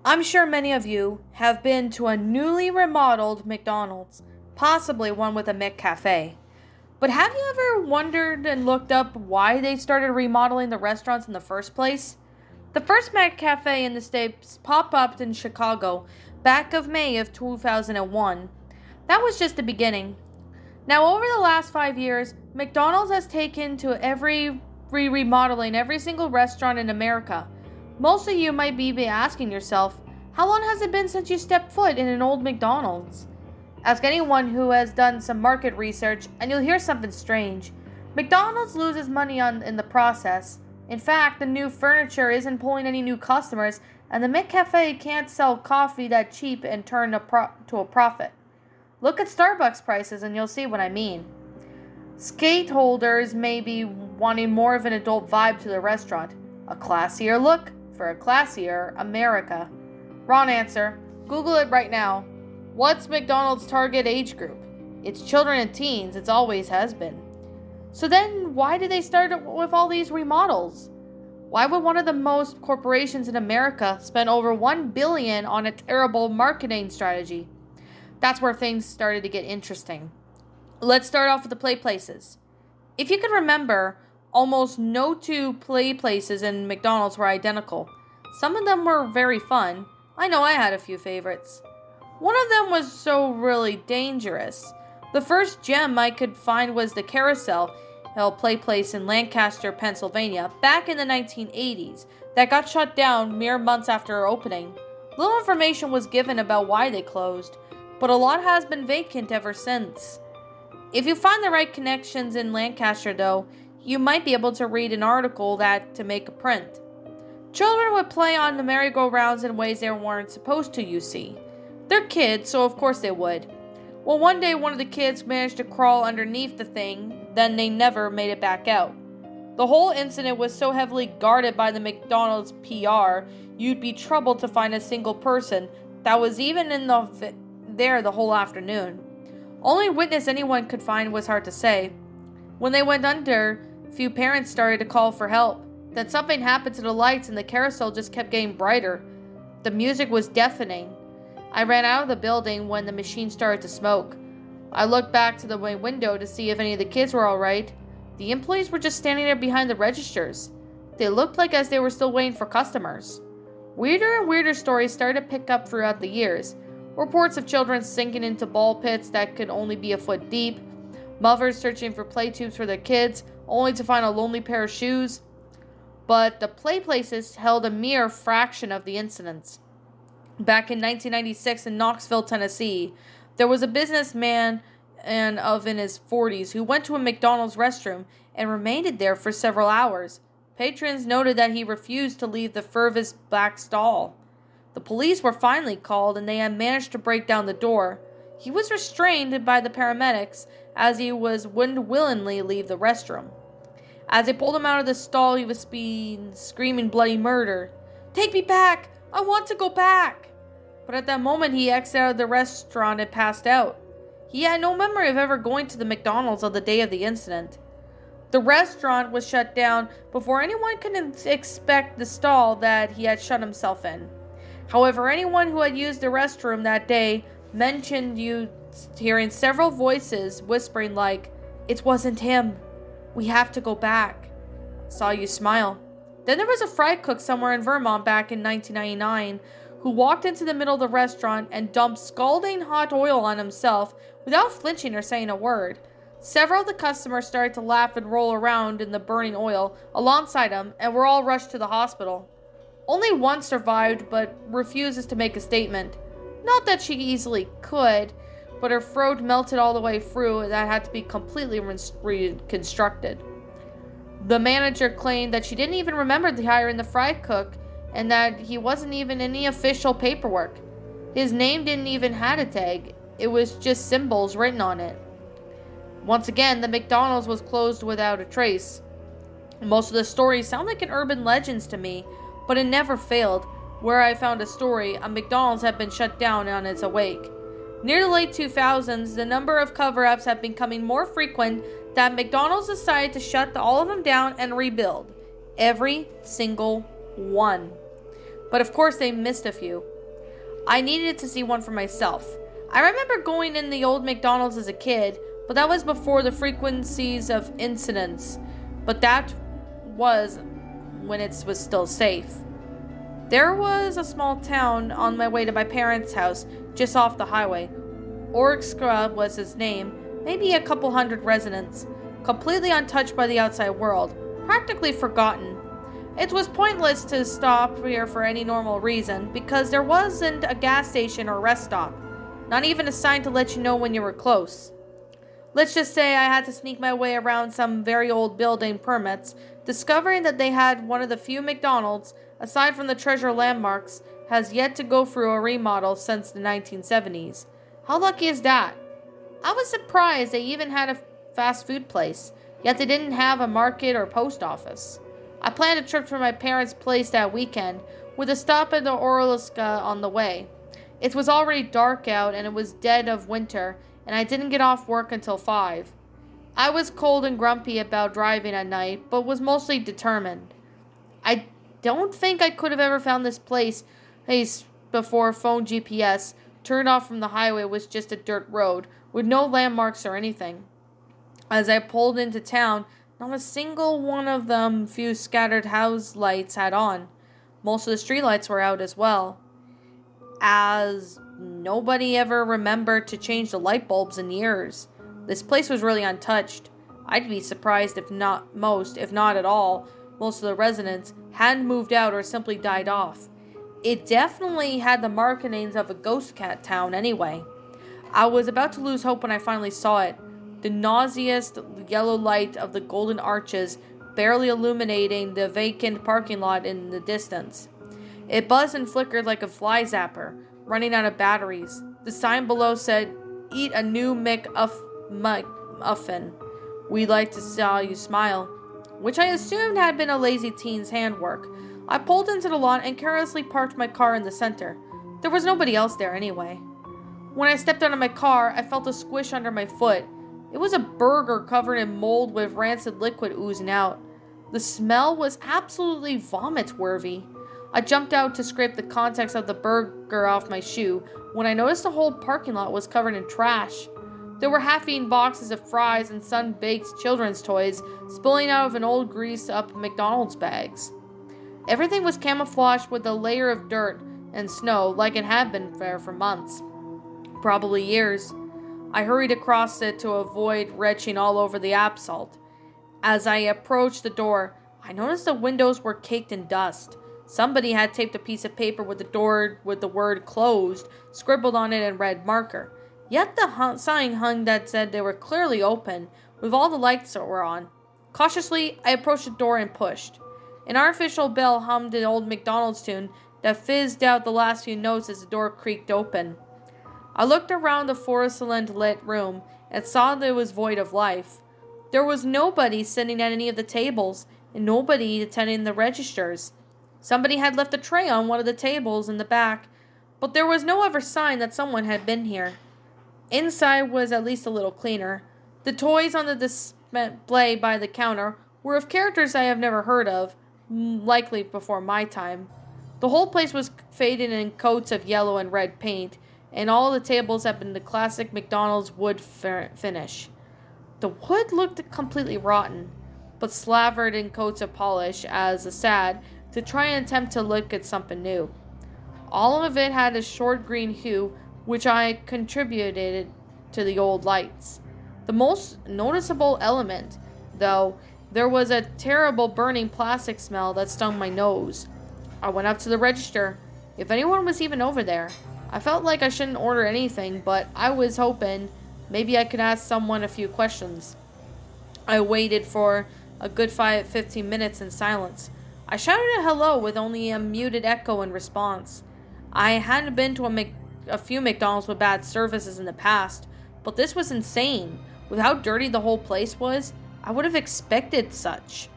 I'm sure many of you have been to a newly remodeled McDonald's, possibly one with a McCafe. But have you ever wondered and looked up why they started remodeling the restaurants in the first place? The first McCafe in the States popped up in Chicago back of May of 2001. That was just the beginning. Now, over the last 5 years, McDonald's has taken to remodeling every single restaurant in America. Most of you might be asking yourself, how long has it been since you stepped foot in an old McDonald's? Ask anyone who has done some market research, and you'll hear something strange. McDonald's loses money in the process. In fact, the new furniture isn't pulling any new customers, and the McCafe can't sell coffee that cheap and turn to a profit. Look at Starbucks prices and you'll see what I mean. Skate holders may be wanting more of an adult vibe to the restaurant. A classier look for a classier America. Wrong answer. Google it right now. What's McDonald's target age group? It's children and teens. It always has been. So then why did they start with all these remodels? Why would one of the most corporations in America spend over $1 billion on a terrible marketing strategy? That's where things started to get interesting. Let's start off with the play places. If you can remember, almost no two play places in McDonald's were identical. Some of them were very fun. I know I had a few favorites. One of them was so really dangerous. The first gem I could find was the Carousel play place in Lancaster, Pennsylvania, back in the 1980s, that got shut down mere months after opening. Little information was given about why they closed, but a lot has been vacant ever since. If you find the right connections in Lancaster, though, you might be able to read an article to make a print. Children would play on the merry-go-rounds in ways they weren't supposed to, you see. They're kids, so of course they would. Well, one day one of the kids managed to crawl underneath the thing, then they never made it back out. The whole incident was so heavily guarded by the McDonald's PR, you'd be troubled to find a single person that was even there the whole afternoon. Only witness anyone could find was hard to say. When they went under, few parents started to call for help. Then something happened to the lights and the carousel just kept getting brighter. The music was deafening. I ran out of the building when the machine started to smoke. I looked back to the window to see if any of the kids were alright. The employees were just standing there behind the registers. They looked like as they were still waiting for customers. Weirder and weirder stories started to pick up throughout the years. Reports of children sinking into ball pits that could only be a foot deep. Mothers searching for play tubes for their kids, only to find a lonely pair of shoes. But the play places held a mere fraction of the incidents. Back in 1996 in Knoxville, Tennessee, there was a businessman in his 40s who went to a McDonald's restroom and remained there for several hours. Patrons noted that he refused to leave the furthest back stall. The police were finally called and they had managed to break down the door. He was restrained by the paramedics as he wouldn't willingly leave the restroom. As they pulled him out of the stall, he was screaming bloody murder. "Take me back! I want to go back!" But at that moment, he exited out of the restaurant and passed out. He had no memory of ever going to the McDonald's on the day of the incident. The restaurant was shut down before anyone could expect the stall that he had shut himself in. However, anyone who had used the restroom that day mentioned hearing several voices whispering like, "It wasn't him. We have to go back." Saw you smile. Then there was a fry cook somewhere in Vermont back in 1999 who walked into the middle of the restaurant and dumped scalding hot oil on himself without flinching or saying a word. Several of the customers started to laugh and roll around in the burning oil alongside him and were all rushed to the hospital. Only one survived but refuses to make a statement. Not that she easily could, but her throat melted all the way through and that had to be completely reconstructed. The manager claimed that she didn't even remember hiring the fry cook and that he wasn't even in any official paperwork. His name didn't even have a tag. It was just symbols written on it. Once again, the McDonald's was closed without a trace. Most of the stories sound like an urban legends to me, but it never failed. Where I found a story, a McDonald's had been shut down on its awake. Near the late 2000s, the number of cover-ups have been becoming more frequent that McDonald's decided to shut all of them down and rebuild. Every single one. But of course they missed a few. I needed to see one for myself. I remember going in the old McDonald's as a kid, but that was before the frequencies of incidents. But that was when it was still safe. There was a small town on my way to my parents' house, just off the highway. Orskra was his name, maybe a couple hundred residents, completely untouched by the outside world, practically forgotten. It was pointless to stop here for any normal reason, because there wasn't a gas station or rest stop, not even a sign to let you know when you were close. Let's just say I had to sneak my way around some very old building permits, discovering that they had one of the few McDonald's, aside from the treasure landmarks, has yet to go through a remodel since the 1970s. How lucky is that? I was surprised they even had a fast food place, yet they didn't have a market or post office. I planned a trip to my parents' place that weekend, with a stop at the Orliska on the way. It was already dark out and it was dead of winter, and I didn't get off work until 5. I was cold and grumpy about driving at night, but was mostly determined. I don't think I could have ever found this place before phone GPS turned off from the highway was just a dirt road, with no landmarks or anything. As I pulled into town, not a single one of them few scattered house lights had on. Most of the streetlights were out as well, as nobody ever remembered to change the light bulbs in years. This place was really untouched. I'd be surprised if not at all, most of the residents hadn't moved out or simply died off. It definitely had the markings of a ghost cat town anyway. I was about to lose hope when I finally saw it. The nauseous yellow light of the golden arches barely illuminating the vacant parking lot in the distance. It buzzed and flickered like a fly zapper, running out of batteries. The sign below said, "Eat a new McMuffin. We'd like to see you smile," which I assumed had been a lazy teen's handwork. I pulled into the lot and carelessly parked my car in the center. There was nobody else there anyway. When I stepped out of my car, I felt a squish under my foot. It was a burger covered in mold with rancid liquid oozing out. The smell was absolutely vomit-worthy. I jumped out to scrape the contents of the burger off my shoe when I noticed the whole parking lot was covered in trash. There were half-eaten boxes of fries and sun-baked children's toys spilling out of an old greased-up McDonald's bags. Everything was camouflaged with a layer of dirt and snow like it had been there for months, probably years. I hurried across it to avoid retching all over the asphalt. As I approached the door, I noticed the windows were caked in dust. Somebody had taped a piece of paper with the word "closed" scribbled on it in red marker. Yet the sign hung that said they were clearly open, with all the lights that were on. Cautiously, I approached the door and pushed. An artificial bell hummed an old McDonald's tune that fizzed out the last few notes as the door creaked open. I looked around the fluorescent-lit room and saw that it was void of life. There was nobody sitting at any of the tables, and nobody attending the registers. Somebody had left a tray on one of the tables in the back, but there was no other sign that someone had been here. Inside was at least a little cleaner. The toys on the display by the counter were of characters I have never heard of, likely before my time. The whole place was faded in coats of yellow and red paint, and all the tables had been the classic McDonald's wood finish. The wood looked completely rotten, but slathered in coats of polish as a sad to try and attempt to look at something new. All of it had a short green hue, which I contributed to the old lights. The most noticeable element, though, there was a terrible burning plastic smell that stung my nose. I went up to the register. If anyone was even over there. I felt like I shouldn't order anything, but I was hoping maybe I could ask someone a few questions. I waited for a good 15 minutes in silence. I shouted a hello with only a muted echo in response. I hadn't been to a few McDonald's with bad services in the past, but this was insane. With how dirty the whole place was, I would have expected such.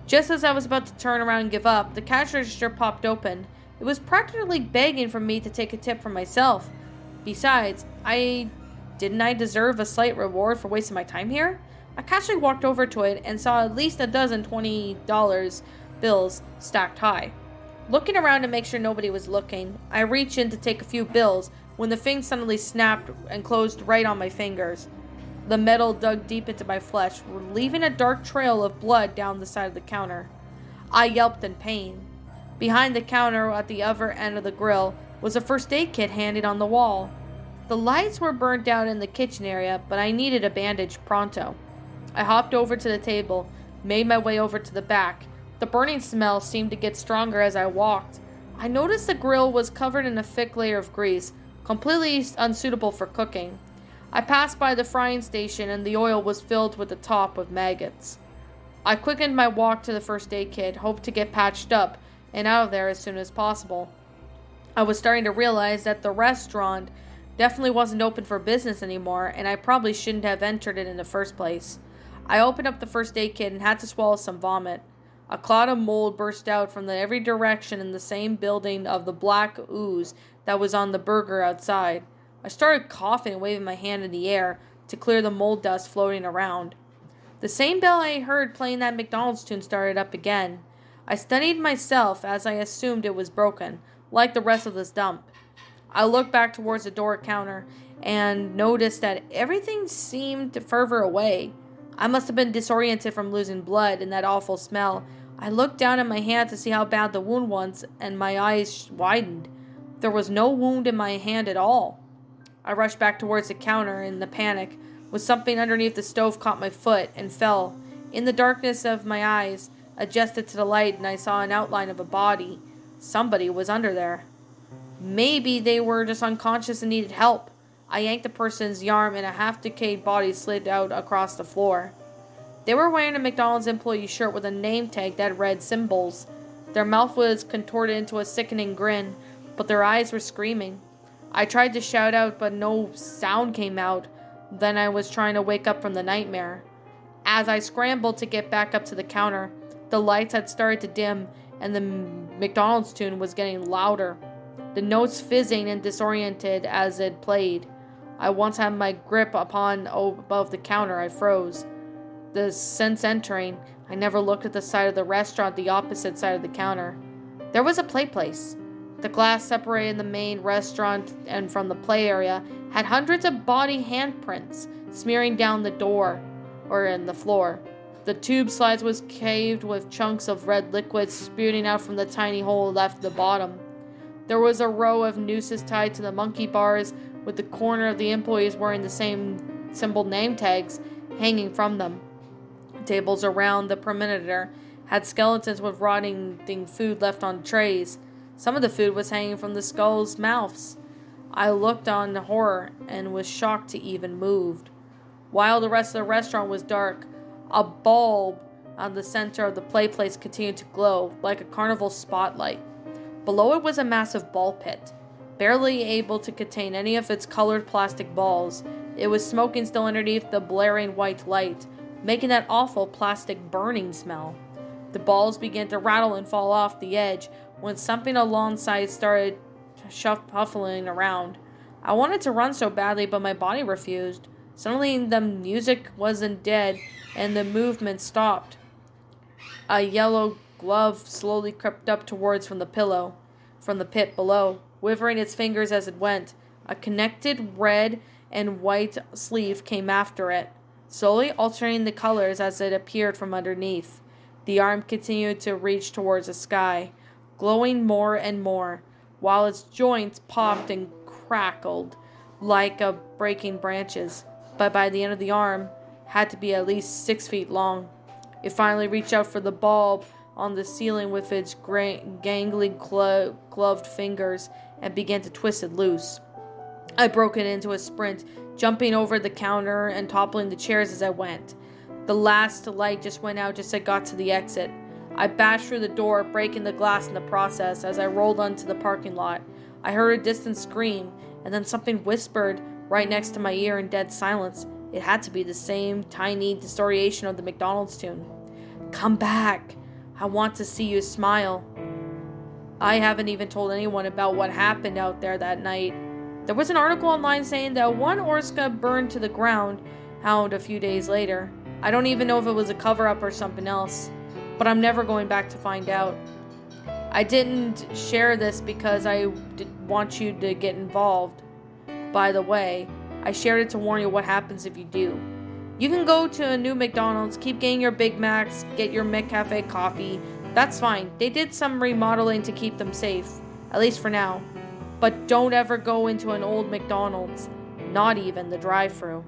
Just as I was about to turn around and give up, the cash register popped open. It was practically begging for me to take a tip for myself. Besides, didn't I deserve a slight reward for wasting my time here? I casually walked over to it and saw at least a dozen $20 bills stacked high. Looking around to make sure nobody was looking, I reached in to take a few bills when the thing suddenly snapped and closed right on my fingers. The metal dug deep into my flesh, leaving a dark trail of blood down the side of the counter. I yelped in pain. Behind the counter at the other end of the grill was a first aid kit hanging on the wall. The lights were burnt out in the kitchen area, but I needed a bandage pronto. I hopped over to the table, made my way over to the back. The burning smell seemed to get stronger as I walked. I noticed the grill was covered in a thick layer of grease, completely unsuitable for cooking. I passed by the frying station and the oil was filled with the top with maggots. I quickened my walk to the first aid kit, hoped to get patched up and out of there as soon as possible. I was starting to realize that the restaurant definitely wasn't open for business anymore, and I probably shouldn't have entered it in the first place. I opened up the first aid kit and had to swallow some vomit. A cloud of mold burst out from every direction in the same building of the black ooze that was on the burger outside. I started coughing and waving my hand in the air to clear the mold dust floating around. The same bell I heard playing that McDonald's tune started up again. I studied myself as I assumed it was broken, like the rest of this dump. I looked back towards the door counter and noticed that everything seemed further away. I must have been disoriented from losing blood and that awful smell. I looked down at my hand to see how bad the wound was, and my eyes widened. There was no wound in my hand at all. I rushed back towards the counter in the panic, when something underneath the stove caught my foot and fell. In the darkness of my eyes, adjusted to the light, and I saw an outline of a body. Somebody was under there. Maybe they were just unconscious and needed help. I yanked the person's arm and a half-decayed body slid out across the floor. They were wearing a McDonald's employee shirt with a name tag that read symbols. Their mouth was contorted into a sickening grin, but their eyes were screaming. I tried to shout out, but no sound came out. Then I was trying to wake up from the nightmare. As I scrambled to get back up to the counter, the lights had started to dim and the McDonald's tune was getting louder, the notes fizzing and disoriented as it played. I once had my grip above the counter. I froze. The sense entering, I never looked at the side of the restaurant, the opposite side of the counter. There was a play place. The glass separating the main restaurant and from the play area had hundreds of body handprints smearing down the door or in the floor. The tube slides was caved with chunks of red liquid spewing out from the tiny hole left at the bottom. There was a row of nooses tied to the monkey bars, with the corner of the employees wearing the same symbol name tags hanging from them. Tables around the perimeter had skeletons with rotting food left on trays. Some of the food was hanging from the skulls' mouths. I looked on in horror and was shocked to even move. While the rest of the restaurant was dark, a bulb on the center of the play place continued to glow like a carnival spotlight. Below it was a massive ball pit, barely able to contain any of its colored plastic balls. It was smoking still underneath the blaring white light, making that awful plastic burning smell. The balls began to rattle and fall off the edge when something alongside started shuffling around. I wanted to run so badly, but my body refused. Suddenly the music wasn't dead and the movement stopped. A yellow glove slowly crept up towards from the pit below, quivering its fingers as it went. A connected red and white sleeve came after it, slowly altering the colors as it appeared from underneath. The arm continued to reach towards the sky, glowing more and more, while its joints popped and crackled like breaking branches. But by the end of the arm, had to be at least 6 feet long. It finally reached out for the bulb on the ceiling with its gangly gloved fingers and began to twist it loose. I broke it into a sprint, jumping over the counter and toppling the chairs as I went. The last light just went out just as I got to the exit. I bashed through the door, breaking the glass in the process. As I rolled onto the parking lot, I heard a distant scream, and then something whispered right next to my ear in dead silence. It had to be the same tiny distortion of the McDonald's tune. "Come back. I want to see you smile." I haven't even told anyone about what happened out there that night. There was an article online saying that one Orska burned to the ground a few days later. I don't even know if it was a cover-up or something else, but I'm never going back to find out. I didn't share this because I want you to get involved. By the way, I shared it to warn you what happens if you do. You can go to a new McDonald's, keep getting your Big Macs, get your McCafe coffee. That's fine. They did some remodeling to keep them safe, at least for now. But don't ever go into an old McDonald's, not even the drive-thru.